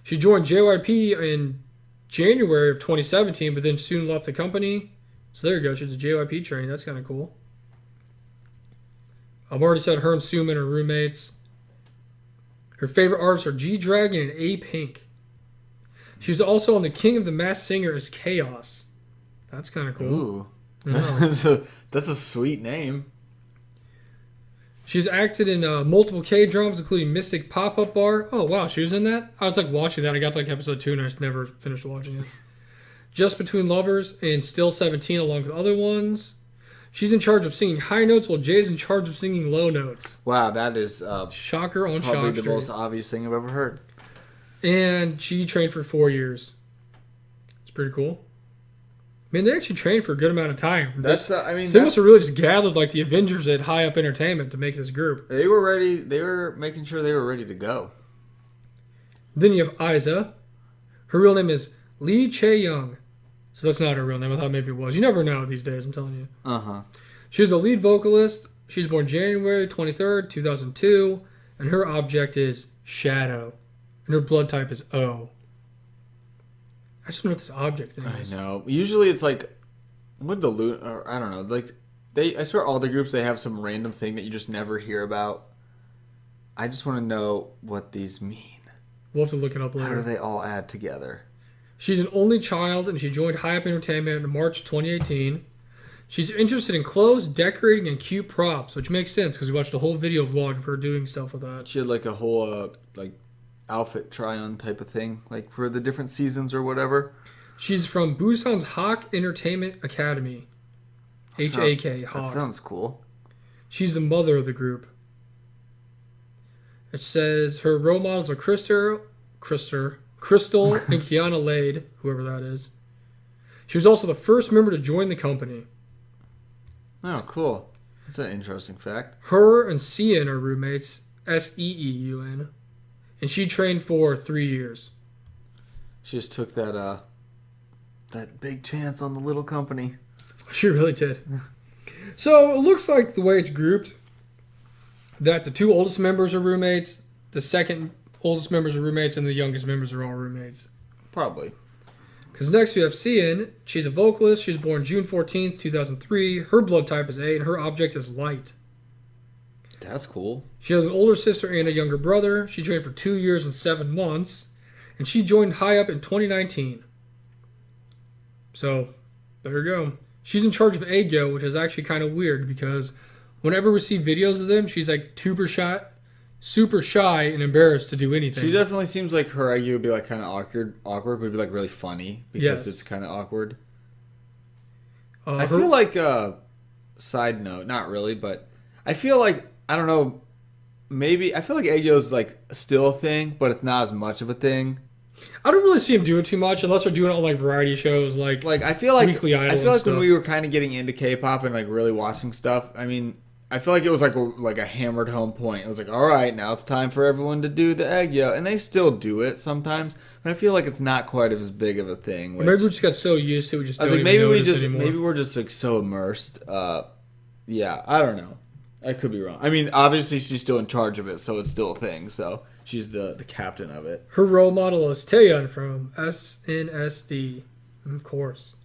S2: She joined JYP in January of 2017, but then soon left the company. So there you go. She's a JYP trainee. That's kind of cool. I've already said her and Sumin are roommates. Her favorite artists are G-Dragon and A-Pink. She was also on The King of the Masked Singer as Chaos. That's kind of cool.
S1: Ooh.
S2: Yeah.
S1: That's a sweet name.
S2: She's acted in multiple K-dramas, including Mystic Pop-Up Bar. Oh, wow, she was in that? I was like watching that. I got to like episode 2 and I just never finished watching it. Just Between Lovers and Still 17 along with other ones. She's in charge of singing high notes while Jay's in charge of singing low notes.
S1: Wow, that is
S2: shocker on
S1: probably
S2: shocker.
S1: the most obvious thing I've ever heard.
S2: And she trained for 4 years. It's pretty cool. Man, they actually trained for a good amount of time. They must have really just gathered like the Avengers at High Up Entertainment to make this group.
S1: They were ready. They were making sure they were ready to go.
S2: Then you have Isa. Her real name is Lee Chae-young. So that's not her real name. I thought maybe it was. You never know these days, I'm telling you.
S1: Uh-huh.
S2: She's a lead vocalist. She's born January 23rd, 2002. And her object is Shadow. And her blood type is O. I just wonder what this object thing is.
S1: I know. Usually it's like, with the loot, or I don't know. Like I swear all the groups, they have some random thing that you just never hear about. I just want to know what these mean.
S2: We'll have to look it up later.
S1: How do they all add together?
S2: She's an only child, and she joined High Up Entertainment in March 2018. She's interested in clothes, decorating, and cute props, which makes sense because we watched a whole video vlog of her doing stuff with that.
S1: She had like a whole outfit try-on type of thing, like for the different seasons or whatever.
S2: She's from Busan's Hawk Entertainment Academy. HAK, Hawk.
S1: That sounds cool.
S2: She's the mother of the group. It says her role models are Crystal, and Kiana Lade, whoever that is. She was also the first member to join the company.
S1: Oh, cool. That's an interesting fact.
S2: Her and Cian are roommates, Seeun, and she trained for 3 years.
S1: She just took that big chance on the little company.
S2: She really did. So it looks like the way it's grouped, that the 2 oldest members are roommates, the second oldest members are roommates, and the youngest members are all roommates.
S1: Probably.
S2: Because next we have Cian. She's a vocalist. She was born June 14th, 2003. Her blood type is A, and her object is light.
S1: That's cool.
S2: She has an older sister and a younger brother. She trained for 2 years and 7 months. And she joined High Up in 2019. So, there you go. She's in charge of Aegyo, which is actually kind of weird because whenever we see videos of them, she's like super shy and embarrassed to do anything.
S1: She definitely seems like her idea would be like kind of awkward, but it'd be like really funny because it's kind of awkward. I feel like side note, not really, but I feel like, I don't know, maybe I feel like Aegyo's like still a thing, but it's not as much of a thing.
S2: I don't really see him doing too much unless they're doing it on like variety shows, like
S1: I feel like
S2: Weekly Idol.
S1: I feel like
S2: stuff.
S1: when we were kind of getting into K-pop and like really watching stuff, I mean, I feel like it was like a hammered home point. It was like, all right, now it's time for everyone to do the Aegyo, and they still do it sometimes, but I feel like it's not quite as big of a thing.
S2: Maybe we just got so used to it, we just
S1: I was
S2: don't
S1: like,
S2: even notice anymore.
S1: maybe we're just like so immersed. Yeah, I don't know. I could be wrong. I mean, obviously she's still in charge of it, so it's still a thing. So she's the captain of it.
S2: Her role model is Taeyeon from SNSD, of course.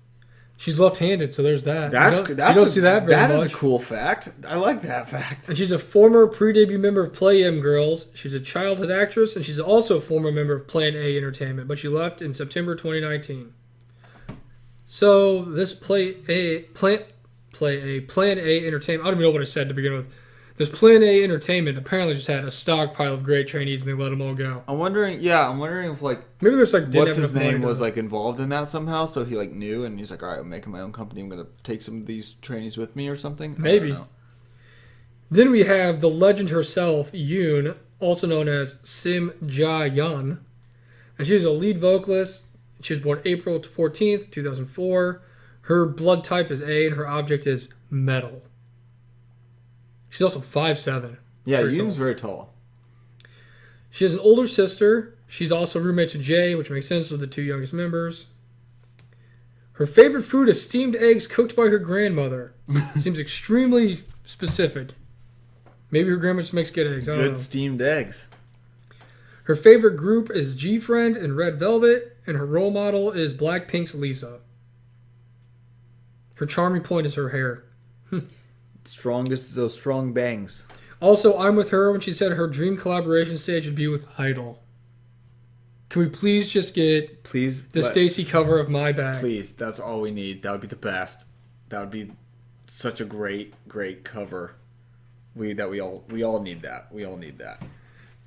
S2: She's left-handed, so there's that. You don't see that very much.
S1: That is a cool fact. I like that fact.
S2: And she's a former pre-debut member of Play M Girls. She's a childhood actress, and she's also a former member of Plan A Entertainment, but she left in September 2019. So this Plan A Entertainment, I don't even know what I said to begin with. This Plan A Entertainment apparently just had a stockpile of great trainees, and they let them all go.
S1: I'm wondering if like
S2: maybe there's like
S1: what's his name was like involved in that somehow, so he like knew, and he's like, all right, I'm making my own company. I'm gonna take some of these trainees with me or something.
S2: Maybe. Then we have the legend herself, Yoon, also known as Sim Ja-yeon. And she's a lead vocalist. She was born April 14th, 2004. Her blood type is A, and her object is metal. She's also 5'7".
S1: Yeah, Yoon's very tall.
S2: She has an older sister. She's also roommate to Jay, which makes sense with the two youngest members. Her favorite food is steamed eggs cooked by her grandmother. Seems extremely specific. Maybe her grandma just makes good eggs. I don't know.
S1: Good steamed eggs.
S2: Her favorite group is G-Friend and Red Velvet, and her role model is Blackpink's Lisa. Her charming point is her hair.
S1: Strongest, those strong bangs.
S2: Also, I'm with her when she said her dream collaboration stage would be with Idol. Can we please just get the StayC cover of My Bag?
S1: Please, that's all we need. That would be the best. That would be such a great cover. We all need that. We all need that.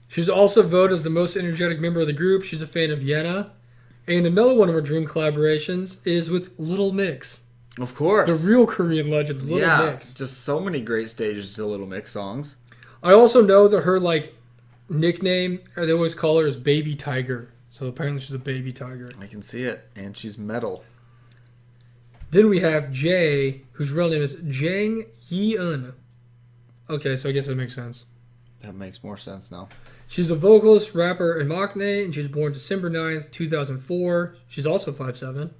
S2: She's also voted as the most energetic member of the group. She's a fan of Yena. And another one of her dream collaborations is with Little Mix.
S1: Of course.
S2: The real Korean legends, Little Mix.
S1: Just so many great stages to Little Mix songs.
S2: I also know that her nickname, or they always call her, is Baby Tiger. So apparently she's a baby tiger.
S1: I can see it. And she's metal.
S2: Then we have Jay, whose real name is Jang Yi-eun. Okay, so I guess that makes sense.
S1: That makes more sense now.
S2: She's a vocalist, rapper, and maknae, and she was born December 9th, 2004. She's also 5'7".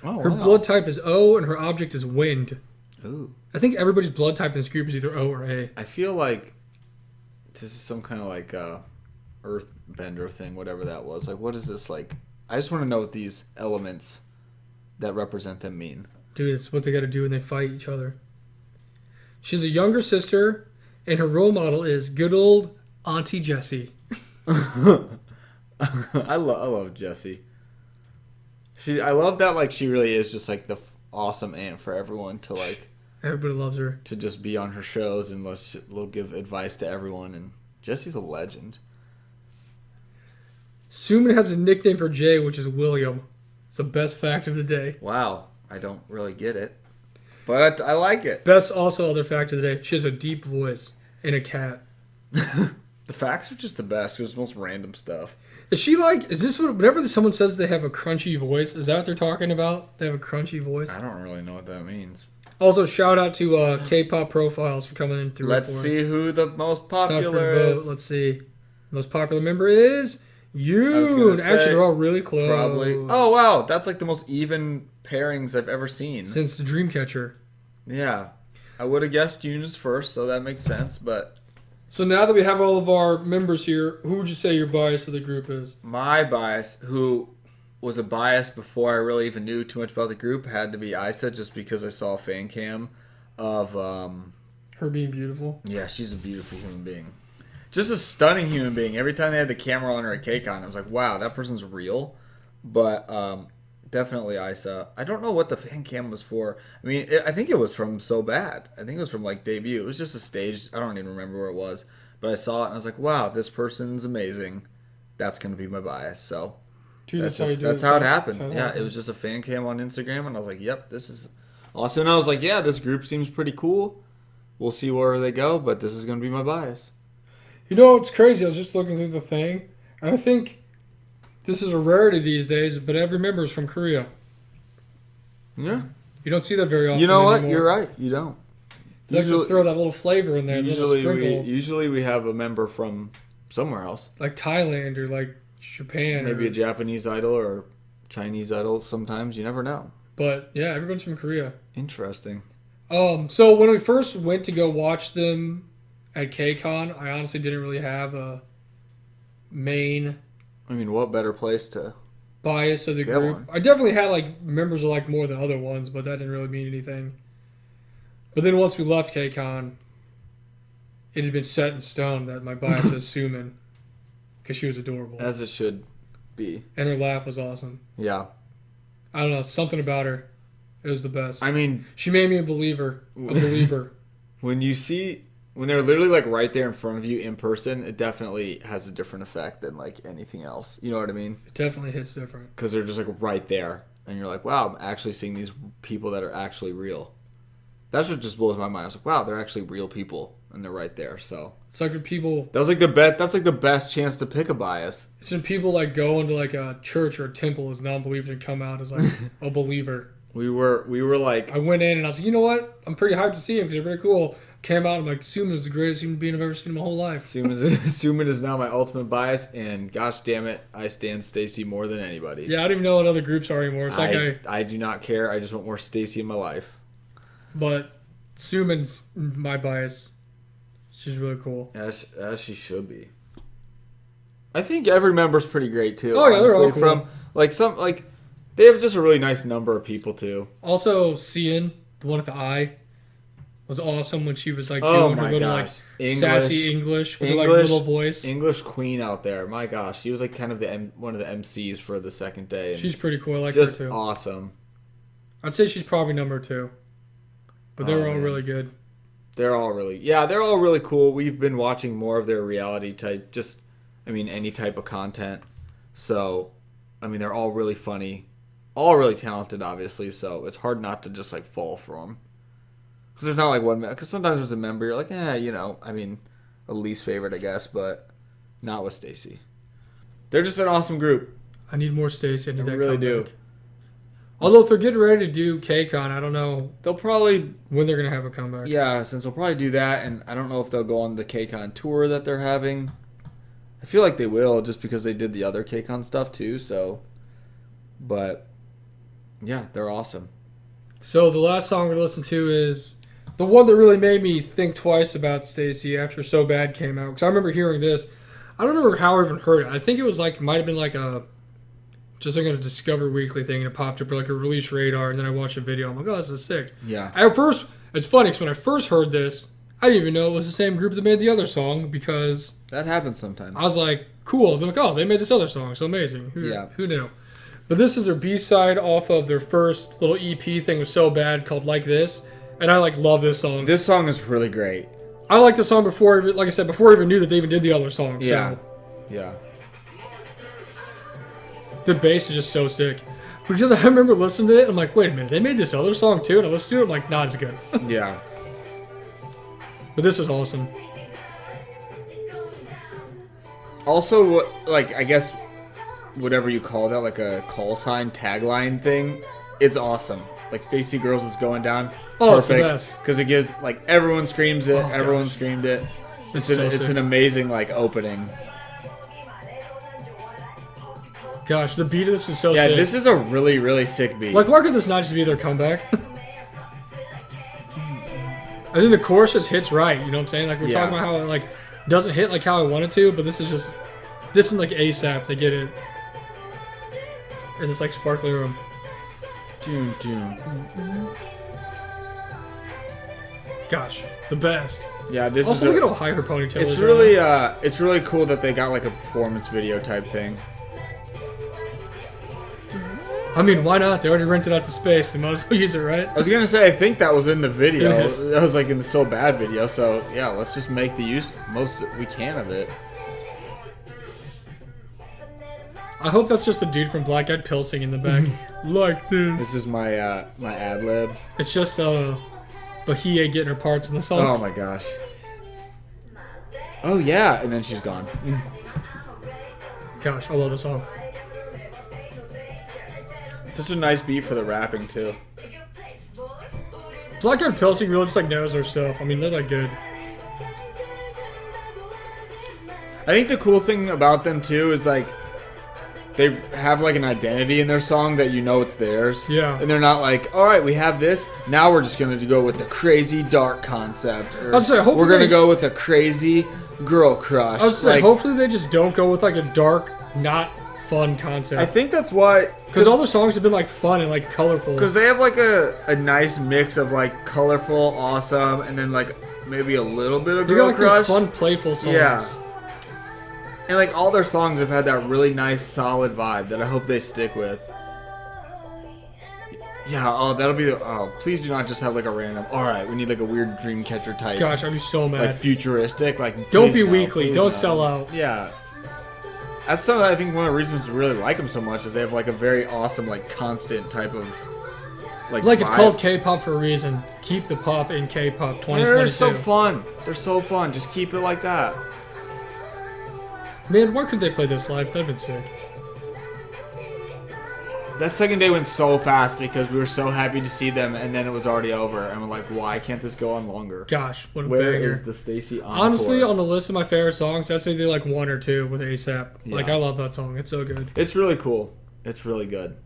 S1: Oh,
S2: her blood type is O, and her object is wind.
S1: Ooh.
S2: I think everybody's blood type in this group is either O or A.
S1: I feel like this is some kind of earthbender thing, whatever that was. What is this like? I just want to know what these elements that represent them mean.
S2: Dude, it's what they got to do when they fight each other. She's a younger sister, and her role model is good old Auntie Jessie.
S1: I love Jessie. I love that she really is just the awesome aunt for everyone to
S2: Everybody loves her.
S1: To just be on her shows and she'll give advice to everyone, and Jessie's a legend.
S2: Suman has a nickname for Jay, which is William. It's the best fact of the day.
S1: Wow, I don't really get it, but I like it.
S2: Best also other fact of the day. She has a deep voice and a cat.
S1: The facts are just the best. It's the most random stuff.
S2: Is this whenever someone says they have a crunchy voice, is that what they're talking about? They have a crunchy voice?
S1: I don't really know what that means.
S2: Also, shout out to Kpop Profiles for coming in through.
S1: Let's see who the most popular is.
S2: Let's see. Most popular member is Yoon. Actually, they're all really close.
S1: Probably. Oh, wow. That's the most even pairings I've ever seen.
S2: Since the Dreamcatcher.
S1: Yeah. I would have guessed Yoon is first, so that makes sense, but...
S2: So now that we have all of our members here, who would you say your bias of the group is?
S1: My bias, who was a bias before I really even knew too much about the group, had to be Isa, just because I saw a fan cam of...
S2: her being beautiful?
S1: Yeah, she's a beautiful human being. Just a stunning human being. Every time they had the camera on her at KCON, I was like, wow, that person's real. But definitely Isa. I don't know what the fan cam was for. I mean, I think it was from So Bad. I think it was from debut. It was just a stage. I don't even remember where it was. But I saw it and I was like, wow, this person's amazing. That's going to be my bias. So
S2: Dude,
S1: that's how it happened. Yeah, it was just a fan cam on Instagram and I was like, yep, this is awesome. And I was like, yeah, this group seems pretty cool. We'll see where they go, but this is going to be my bias.
S2: You know, it's crazy. I was just looking through the thing, and I think this is a rarity these days, but every member is from Korea.
S1: Yeah.
S2: You don't see that very often.
S1: You know what?
S2: Anymore.
S1: You're right. You don't.
S2: They usually throw that little flavor in there.
S1: Usually we have a member from somewhere else.
S2: Like Thailand or Japan.
S1: Maybe a Japanese idol or Chinese idol sometimes. You never know.
S2: But, yeah, everyone's from Korea.
S1: Interesting.
S2: So when we first went to go watch them at KCON, I honestly didn't really have a main...
S1: I mean, what better place to...
S2: bias of the group. One. I definitely had members I more than other ones, but that didn't really mean anything. But then once we left KCON, it had been set in stone that my bias was Suman, because she was adorable.
S1: As it should be.
S2: And her laugh was awesome.
S1: Yeah.
S2: I don't know, something about her. It was the best.
S1: I mean...
S2: She made me a believer.
S1: When they're literally right there in front of you in person, it definitely has a different effect than anything else. You know what I mean?
S2: It definitely hits different.
S1: Because they're just right there. And you're like, wow, I'm actually seeing these people that are actually real. That's what just blows my mind. I was like, wow, they're actually real people, and they're right there. So
S2: It's like when people...
S1: that was like the best. That's like the best chance to pick a bias.
S2: It's when people like go into like a church or a temple as non-believers and come out as like a believer.
S1: We were like,
S2: I went in and I was like, you know what? I'm pretty hyped to see him because they're pretty cool. Came out, I'm like, Suman is the greatest human being I've ever seen in my whole life.
S1: Suman is now my ultimate bias, and gosh damn it, I stand StayC more than anybody.
S2: Yeah, I don't even know what other groups are anymore. It's
S1: I do not care. I just want more StayC in my life.
S2: But Suman's my bias. She's really cool.
S1: As she should be. I think every member's pretty great too.
S2: Oh yeah, they're all
S1: cool. They have just a really nice number of people too.
S2: Also, Cian, the one at the eye, was awesome when she was like doing her little like sassy English with her like little voice.
S1: English queen out there. My gosh, she was like kind of one of the MCs for the second day.
S2: She's pretty cool. I like
S1: just
S2: her too.
S1: Awesome.
S2: I'd say she's probably number 2. But they were all really good.
S1: They're all really cool. We've been watching more of their reality type, any type of content. So, they're all really funny, all really talented, obviously. So it's hard not to just like fall for them. Because there's not like one, because sometimes there's a member you're like, a least favorite, I guess, but not with StayC. They're just an awesome group.
S2: I need more StayC. I need that
S1: really
S2: comeback.
S1: do.
S2: Although if they're getting ready to do KCON, I don't know.
S1: They'll probably...
S2: when they're going to have a comeback.
S1: Yeah, since they'll probably do that, and I don't know if they'll go on the KCON tour that they're having. I feel like they will, just because they did the other KCON stuff too, so... But, yeah, they're awesome.
S2: So the last song we're going to listen to is the one that really made me think twice about StayC after So Bad came out. Because I remember hearing this. I don't remember how I even heard it. I think it was like, might have been like a... just like a Discover Weekly thing, and it popped up like a release radar, and then I watched a video. I'm like, oh, this is sick.
S1: Yeah.
S2: At first, it's funny because when I first heard this, I didn't even know it was the same group that made the other song because...
S1: that happens sometimes.
S2: I was like, cool. They're like, oh, they made this other song. So amazing. Who knew? But this is their B-side off of their first little EP thing was So Bad called Like This, and I love this song.
S1: This song is really great.
S2: I liked the song before, like I said, before I even knew that they even did the other song.
S1: Yeah.
S2: So.
S1: Yeah.
S2: The bass is just so sick. Because I remember listening to it, I'm like, wait a minute, they made this other song too? And I listened to it, I'm like, not as good.
S1: Yeah.
S2: But this is awesome.
S1: Also, I guess, whatever you call that, like a call sign, tagline thing, it's awesome. Like, StayC Girls is going down.
S2: Oh,
S1: perfect. Because it gives, everyone screams it. Everyone screamed it. It's an amazing, opening.
S2: Gosh, the beat of this is so sick.
S1: Yeah, this is a really, really sick beat.
S2: Why could this not just be their comeback? I think the chorus just hits right, you know what I'm saying? We're talking about how it, doesn't hit like how I want it to, but this is ASAP, they get it. And it's sparkly room.
S1: Doom.
S2: Gosh, the best.
S1: Yeah, this
S2: also,
S1: is
S2: look at how high her ponytail is.
S1: It's really cool that they got a performance video type thing.
S2: I mean, why not? They already rented out the space. They might as well use it, right?
S1: I was gonna say, I think that was in the video.
S2: It is.
S1: That was in the So Bad video. So yeah, let's just make the most that we can of it.
S2: I hope that's just the dude from Black Eyed Pills singing in the back. Like this.
S1: This is my ad lib.
S2: It's just Bahia getting her parts in the song.
S1: Oh my gosh. Oh yeah, and then she's gone.
S2: Gosh, I love the song.
S1: It's such a nice beat for the rapping too.
S2: Black Eyed Pills really just knows their stuff. I mean, they're good.
S1: I think the cool thing about them too is they have an identity in their song that it's theirs.
S2: Yeah.
S1: And they're not all right, we have this. Now we're just gonna go with the crazy dark concept. Or we're gonna go with a crazy girl crush.
S2: I was say, hopefully they just don't go with a dark, not fun concept.
S1: I think that's why.
S2: Because all their songs have been fun and colorful.
S1: Because they have a nice mix of colorful, awesome, and then maybe a little bit of girl crush.
S2: These fun, playful songs.
S1: Yeah. And all their songs have had that really nice, solid vibe that I hope they stick with. Yeah, that'll be please do not just have a random, alright, we need a weird Dreamcatcher type.
S2: Gosh, I'd be so mad.
S1: Futuristic,
S2: don't be weekly, don't sell out.
S1: Yeah. That's something I think one of the reasons we really like them so much is they have a very awesome, constant type of
S2: Like it's called K-pop for a reason. Keep the pop in K-pop 2022.
S1: They're so fun. They're so fun. Just keep it like that.
S2: Man, why couldn't they play this live? That'd been sick.
S1: That second day went so fast because we were so happy to see them, and then it was already over, and we're like, why can't this go on longer?
S2: Gosh, what a
S1: Where
S2: banger.
S1: is the StayC encore?
S2: Honestly, on the list of my favorite songs, I'd say they like 1 or 2 with ASAP.
S1: Yeah.
S2: Like, I love that song. It's so good.
S1: It's really cool. It's really good.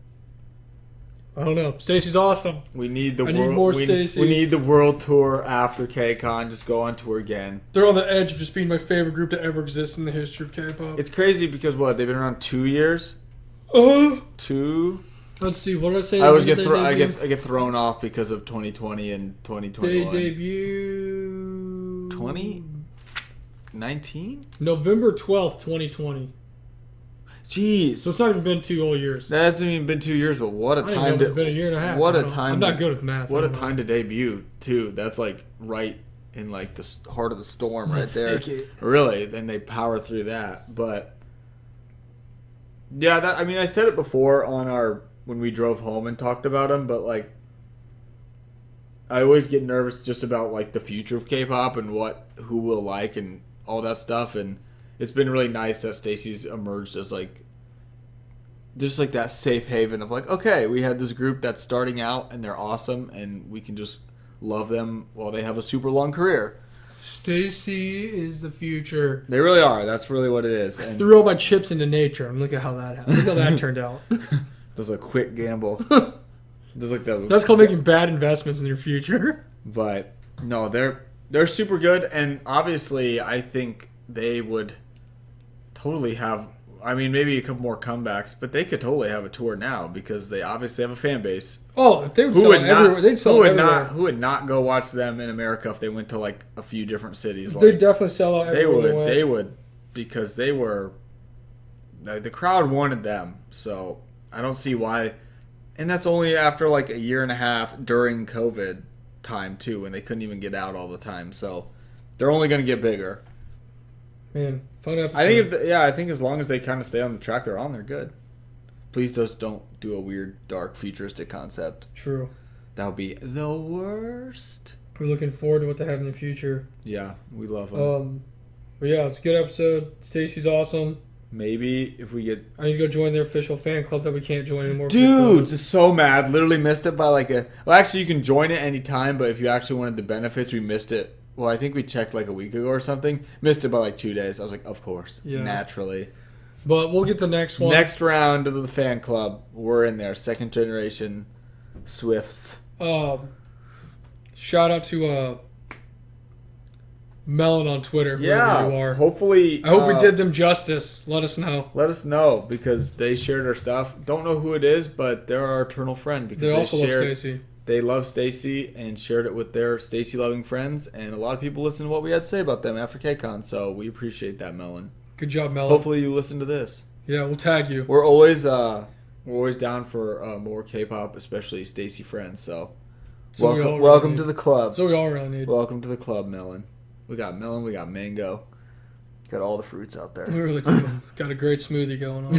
S2: I don't know. Stacey's awesome.
S1: We need the
S2: I
S1: world.
S2: need more
S1: we
S2: StayC.
S1: need the world tour after KCON. Just go on tour again.
S2: They're on the edge of just being my favorite group to ever exist in the history of K-pop.
S1: It's crazy because what, they've been around 2 years. 2.
S2: Let's see. What did I say?
S1: I always get
S2: I
S1: I get thrown off because of 2020 and 2021.
S2: They debut
S1: 2019.
S2: November 12th, 2020.
S1: Jeez.
S2: So it's not even been 2 whole years.
S1: That hasn't even been 2 years, but what a
S2: I didn't
S1: time
S2: know it's been a year and a half.
S1: What
S2: I
S1: a
S2: don't know.
S1: time!
S2: I'm not good with math.
S1: What
S2: I
S1: a
S2: don't know.
S1: time to debut too. That's like right in like the heart of the storm, right there. Really, then they power through that. But yeah, I mean, I said it before on our when we drove home and talked about them, but like I always get nervous just about like the future of K-pop and who will like and all that stuff. And it's been really nice that StayC's emerged as like just like that safe haven of like, okay, we had this group that's starting out and they're awesome and we can just love them while they have a super long career.
S2: StayC is the future.
S1: They really are. That's really what it is.
S2: I
S1: And
S2: threw all my chips into nature and look at how that happened. Look how that turned out.
S1: there's a quick gamble. There's like
S2: That's called making bad investments in your future.
S1: But no, they're super good, and obviously I think they would totally have. I mean, maybe a couple more comebacks, but they could totally have a tour now because they obviously have a fan base.
S2: Oh, if they would sell everywhere. They'd sell everywhere.
S1: Who would not go watch them in America if they went to like a few different cities?
S2: They'd
S1: Like,
S2: definitely sell out everywhere.
S1: They would, because they were. The crowd wanted them, so I don't see why. And that's only after like a year and a half during COVID time too, when they couldn't even get out all the time. So they're only going to get bigger.
S2: Man, fun episode.
S1: I think as long as they kind of stay on the track they're on, they're good. Please just don't do a weird, dark, futuristic concept.
S2: True.
S1: That would be the worst.
S2: We're looking forward to what they have in the future.
S1: Yeah, we love them.
S2: But yeah, it's a good episode. Stacey's awesome.
S1: Maybe if we get...
S2: I need to go join their official fan club that we can't join anymore.
S1: Dude, just so mad. Literally missed it by like a... Well, actually, you can join it anytime, but if you actually wanted the benefits, we missed it. Well, I think we checked like a week ago or something. Missed it by like 2 days. I was like, of course.
S2: Yeah.
S1: Naturally.
S2: But we'll get the next one.
S1: Next round of the fan club. We're in there. Second generation Swifts.
S2: Shout out to Melon on Twitter, whoever you are.
S1: Hopefully.
S2: I hope we did them justice. Let us know.
S1: Let us know because they shared our stuff. Don't know who it is, but they're our eternal friend because
S2: They also love StayC.
S1: They love StayC and shared it with their StayC loving friends, and a lot of people listened to what we had to say about them after KCON, so we appreciate that, Melon.
S2: Good job, Melon.
S1: Hopefully you listen to this.
S2: Yeah, we'll tag you.
S1: We're always down for more K-pop, especially StayC friends. So welcome to the club.
S2: That's what we all really need.
S1: Welcome to the club, Melon. We got melon, we got mango, got all the fruits out there.
S2: We really do. Got a great smoothie going on.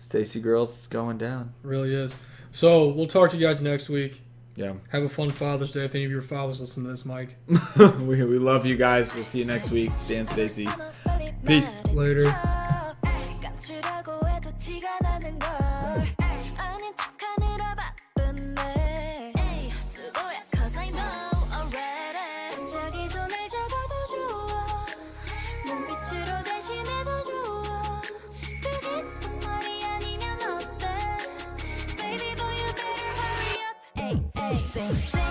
S1: StayC girls, it's going down.
S2: It really is. So we'll talk to you guys next week.
S1: Yeah.
S2: Have a fun Father's Day if any of your fathers listen to this, Mike.
S1: we love you guys. We'll see you next week. Stay in StayC. Peace.
S2: Later.
S3: Say